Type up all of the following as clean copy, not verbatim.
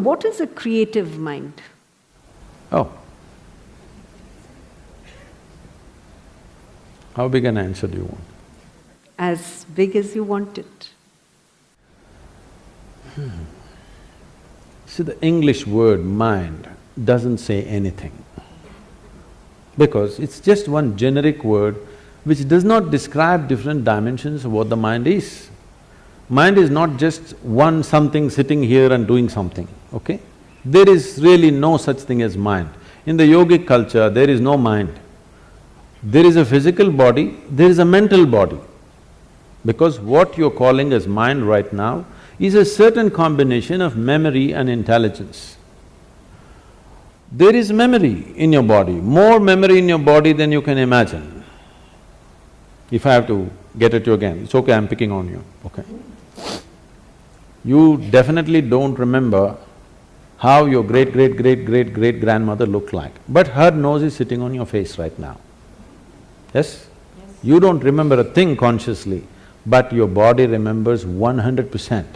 What is a creative mind? Oh. How big an answer do you want? As big as you want it. See, the English word mind doesn't say anything, because it's just one generic word which does not describe different dimensions of what the mind is. Mind is not just one something sitting here and doing something, okay? There is really no such thing as mind. In the yogic culture, there is no mind. There is a physical body, there is a mental body. Because what you're calling as mind right now is a certain combination of memory and intelligence. There is memory in your body, more memory in your body than you can imagine. If I have to get at you again, it's okay, I'm picking on you, okay? You definitely don't remember how your great-great-great-great-great-grandmother looked like, but her nose is sitting on your face right now. Yes? You don't remember a thing consciously, but your body remembers 100%.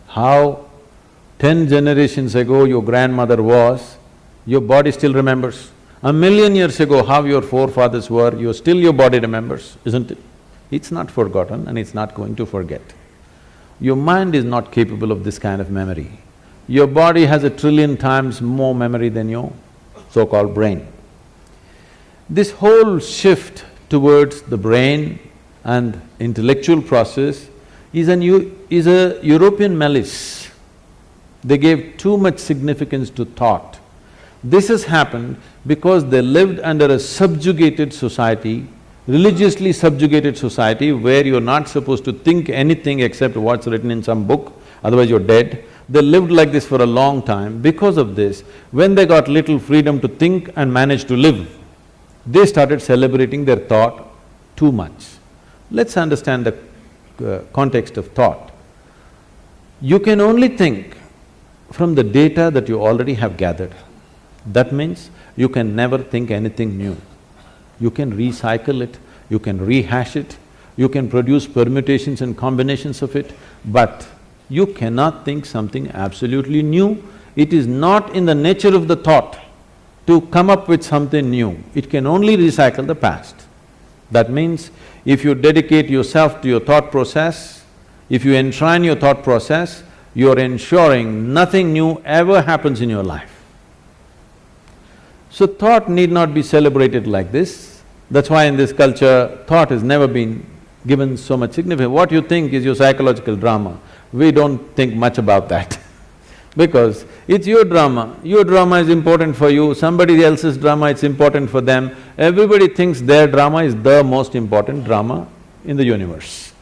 How 10 generations ago your grandmother was, your body still remembers. 1,000,000 years ago how your forefathers were, your body remembers, isn't it? It's not forgotten and it's not going to forget. Your mind is not capable of this kind of memory. Your body has 1,000,000,000,000 times more memory than your so-called brain. This whole shift towards the brain and intellectual process is a European malice. They gave too much significance to thought. This has happened because they lived under a subjugated society, religiously subjugated society, where you're not supposed to think anything except what's written in some book, otherwise you're dead. They lived like this for a long time. Because of this, when they got little freedom to think and manage to live, they started celebrating their thought too much. Let's understand the context of thought. You can only think from the data that you already have gathered. That means you can never think anything new. You can recycle it, you can rehash it, you can produce permutations and combinations of it, but you cannot think something absolutely new. It is not in the nature of the thought to come up with something new. It can only recycle the past. That means, if you dedicate yourself to your thought process, if you enshrine your thought process, you're ensuring nothing new ever happens in your life. So thought need not be celebrated like this. That's why in this culture, thought has never been given so much significance. What you think is your psychological drama. We don't think much about that because it's your drama is important for you, somebody else's drama, it's important for them. Everybody thinks their drama is the most important drama in the universe.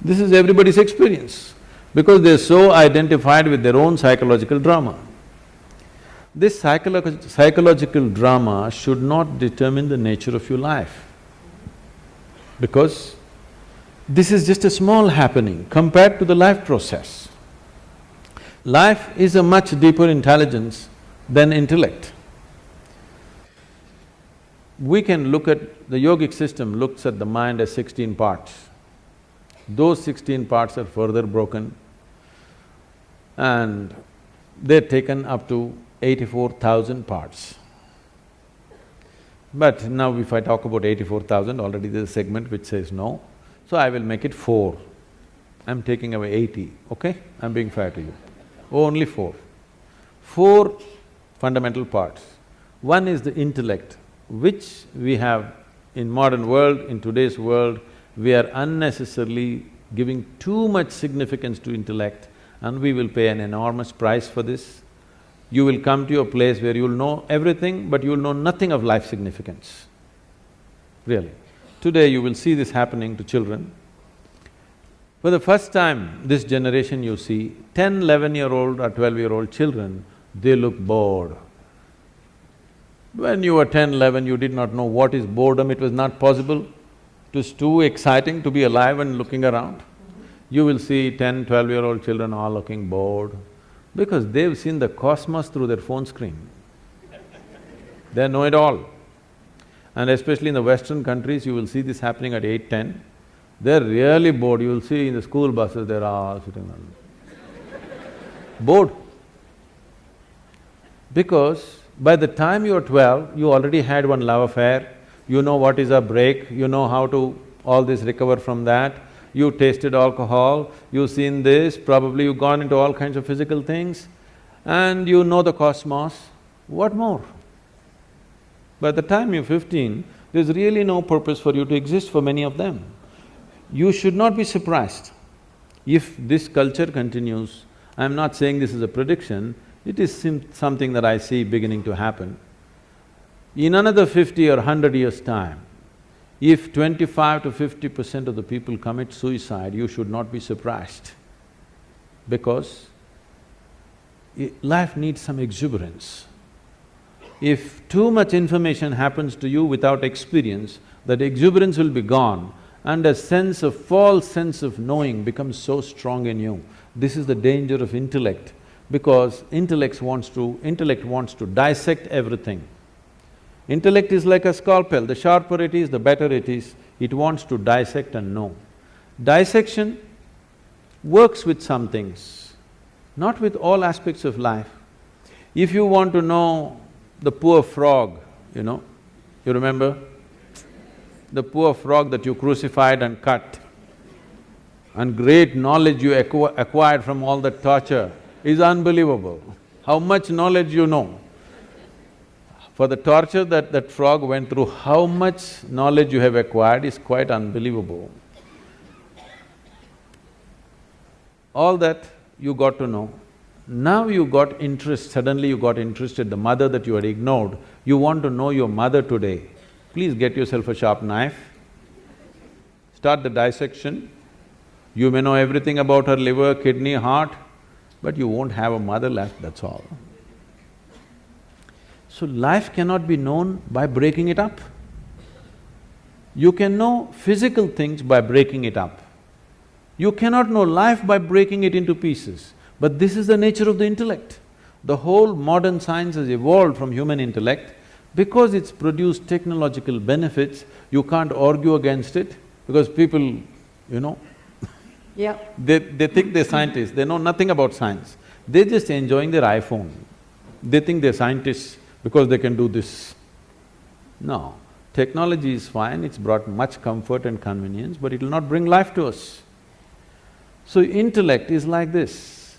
This is everybody's experience, because they're so identified with their own psychological drama. This psychological drama should not determine the nature of your life, because this is just a small happening compared to the life process. Life is a much deeper intelligence than intellect. We can look at… the yogic system looks at the mind as 16 parts. Those 16 parts are further broken and they're taken up to 84,000 parts. But now if I talk about 84,000, already there's a segment which says no, so I will make it 4. I'm taking away 80, okay? I'm being fair to you. Only 4. 4 fundamental parts. One is the intellect, which we have in modern world, in today's world, we are unnecessarily giving too much significance to intellect and we will pay an enormous price for this. You will come to a place where you'll know everything, but you'll know nothing of life significance, really. Today you will see this happening to children. For the first time, this generation you see, 10, 11-year-old or 12-year-old children, they look bored. When you were 10, 11, you did not know what is boredom, it was not possible. It was too exciting to be alive and looking around. You will see 10, 12-year-old children all looking bored because they've seen the cosmos through their phone screen. They know it all. And especially in the Western countries, you will see this happening at 8, 10. They're really bored. You will see in the school buses, they're all sitting on… bored. Because by the time you're 12, you already had one love affair, you know what is a break, you know how to all this recover from that, you tasted alcohol, you've seen this, probably you've gone into all kinds of physical things, and you know the cosmos. What more? By the time you're 15, there's really no purpose for you to exist for many of them. You should not be surprised if this culture continues. I'm not saying this is a prediction, it is something that I see beginning to happen. In another 50 or 100 years' time, if 25 to 50% of the people commit suicide, you should not be surprised, because life needs some exuberance. If too much information happens to you without experience, that exuberance will be gone and a false sense of knowing becomes so strong in you. This is the danger of intellect, because intellect wants to dissect everything. Intellect is like a scalpel, the sharper it is, the better it is, it wants to dissect and know. Dissection works with some things, not with all aspects of life. If you want to know the poor frog, you remember? The poor frog that you crucified and cut, and great knowledge you acquired from all that torture is unbelievable. How much knowledge you know. For the torture that frog went through, how much knowledge you have acquired is quite unbelievable. All that you got to know. Now you got interest, suddenly you got interested, the mother that you had ignored, you want to know your mother today. Please get yourself a sharp knife, start the dissection. You may know everything about her liver, kidney, heart, but you won't have a mother left, that's all. So life cannot be known by breaking it up. You can know physical things by breaking it up. You cannot know life by breaking it into pieces. But this is the nature of the intellect. The whole modern science has evolved from human intellect. Because it's produced technological benefits, you can't argue against it, because people, Yeah. they think they're scientists, they know nothing about science. They're just enjoying their iPhone. They think they're scientists because they can do this. No, technology is fine, it's brought much comfort and convenience, but it will not bring life to us. So intellect is like this.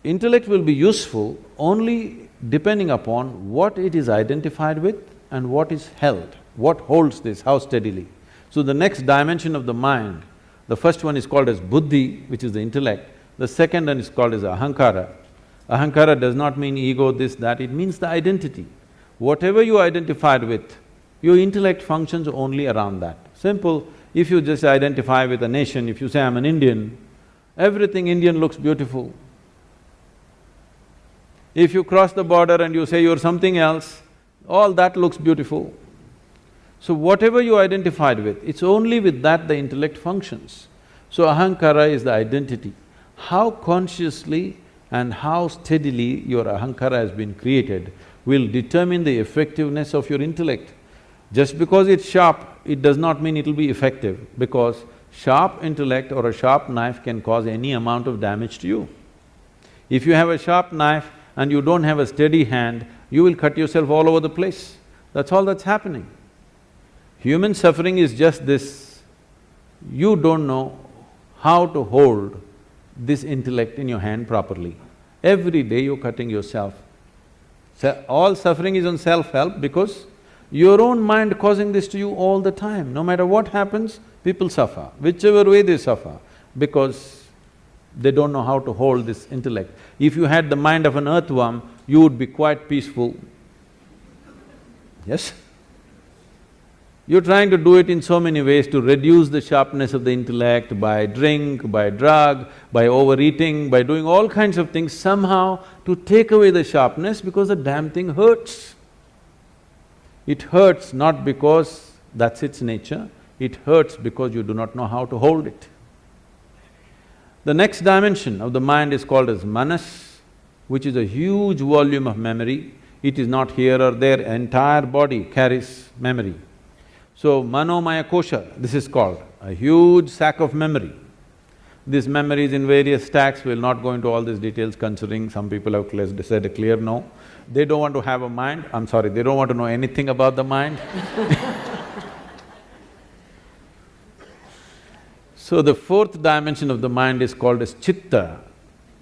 Intellect will be useful only depending upon what it is identified with and what is held, what holds this, how steadily. So the next dimension of the mind, the first one is called as buddhi, which is the intellect, the second one is called as ahankara. Ahankara does not mean ego, this, that, it means the identity. Whatever you identified with, your intellect functions only around that. Simple, if you just identify with a nation, if you say, I'm an Indian, everything Indian looks beautiful. If you cross the border and you say you're something else, all that looks beautiful. So whatever you identified with, it's only with that the intellect functions. So ahankara is the identity. How consciously and how steadily your ahankara has been created will determine the effectiveness of your intellect. Just because it's sharp, it does not mean it'll be effective, because sharp intellect or a sharp knife can cause any amount of damage to you. If you have a sharp knife and you don't have a steady hand, you will cut yourself all over the place. That's all that's happening. Human suffering is just this. You don't know how to hold this intellect in your hand properly. Every day you're cutting yourself. All suffering is on self-help because your own mind causing this to you all the time. No matter what happens, people suffer, whichever way they suffer, because they don't know how to hold this intellect. If you had the mind of an earthworm, you would be quite peaceful. Yes? You're trying to do it in so many ways to reduce the sharpness of the intellect by drink, by drug, by overeating, by doing all kinds of things somehow to take away the sharpness because the damn thing hurts. It hurts not because that's its nature, it hurts because you do not know how to hold it. The next dimension of the mind is called as manas, which is a huge volume of memory. It is not here or there, entire body carries memory. So, manomaya kosha, this is called, a huge sack of memory. These memories in various stacks, we'll not go into all these details considering some people have said a clear no. They don't want to have a mind, I'm sorry, they don't want to know anything about the mind. So the fourth dimension of the mind is called as chitta.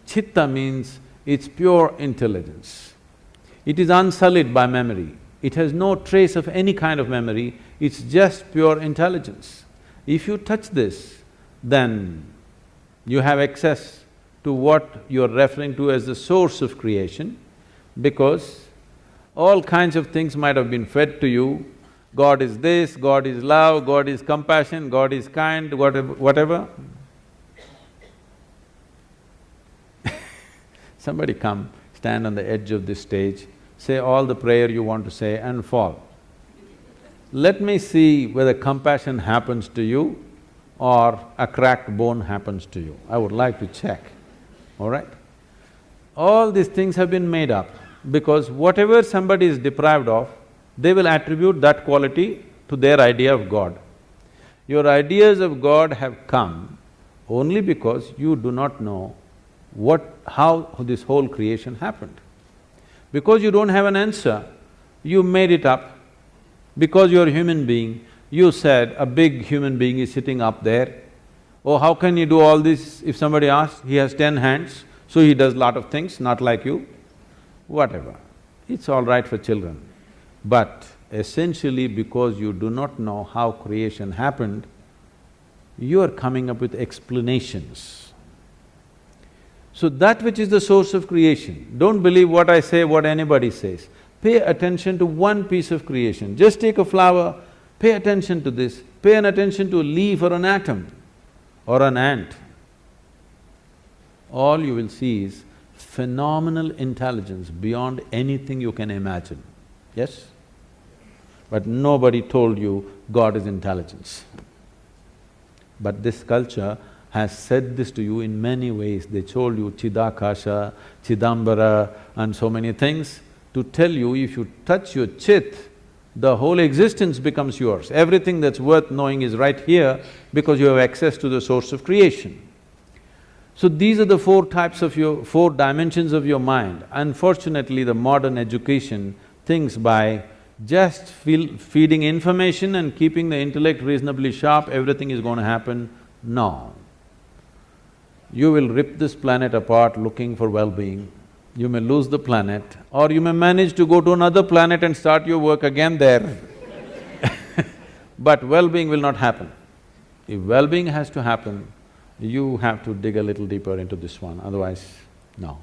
Chitta means it's pure intelligence. It is unsullied by memory. It has no trace of any kind of memory, it's just pure intelligence. If you touch this, then you have access to what you're referring to as the source of creation, because all kinds of things might have been fed to you. God is this, God is love, God is compassion, God is kind, whatever. Somebody come, stand on the edge of this stage, say all the prayer you want to say and fall. Let me see whether compassion happens to you or a cracked bone happens to you. I would like to check, all right? All these things have been made up because whatever somebody is deprived of, they will attribute that quality to their idea of God. Your ideas of God have come only because you do not know how this whole creation happened. Because you don't have an answer, you made it up. Because you're a human being, you said a big human being is sitting up there. Oh, how can you do all this? If somebody asks, he has 10 hands, so he does lot of things, not like you. Whatever, it's all right for children. But essentially because you do not know how creation happened, you are coming up with explanations. So that which is the source of creation, don't believe what I say, what anybody says. Pay attention to one piece of creation. Just take a flower, pay attention to this, pay an attention to a leaf or an atom or an ant. All you will see is phenomenal intelligence beyond anything you can imagine, yes? But nobody told you God is intelligence. But this culture has said this to you in many ways. They told you Chidakasha, Chidambara and so many things to tell you if you touch your chit, the whole existence becomes yours. Everything that's worth knowing is right here because you have access to the source of creation. So these are the four dimensions of your mind. Unfortunately, the modern education thinks by just feeding information and keeping the intellect reasonably sharp, everything is going to happen. No. You will rip this planet apart looking for well-being. You may lose the planet, or you may manage to go to another planet and start your work again there. But well-being will not happen. If well-being has to happen, you have to dig a little deeper into this one, otherwise, no.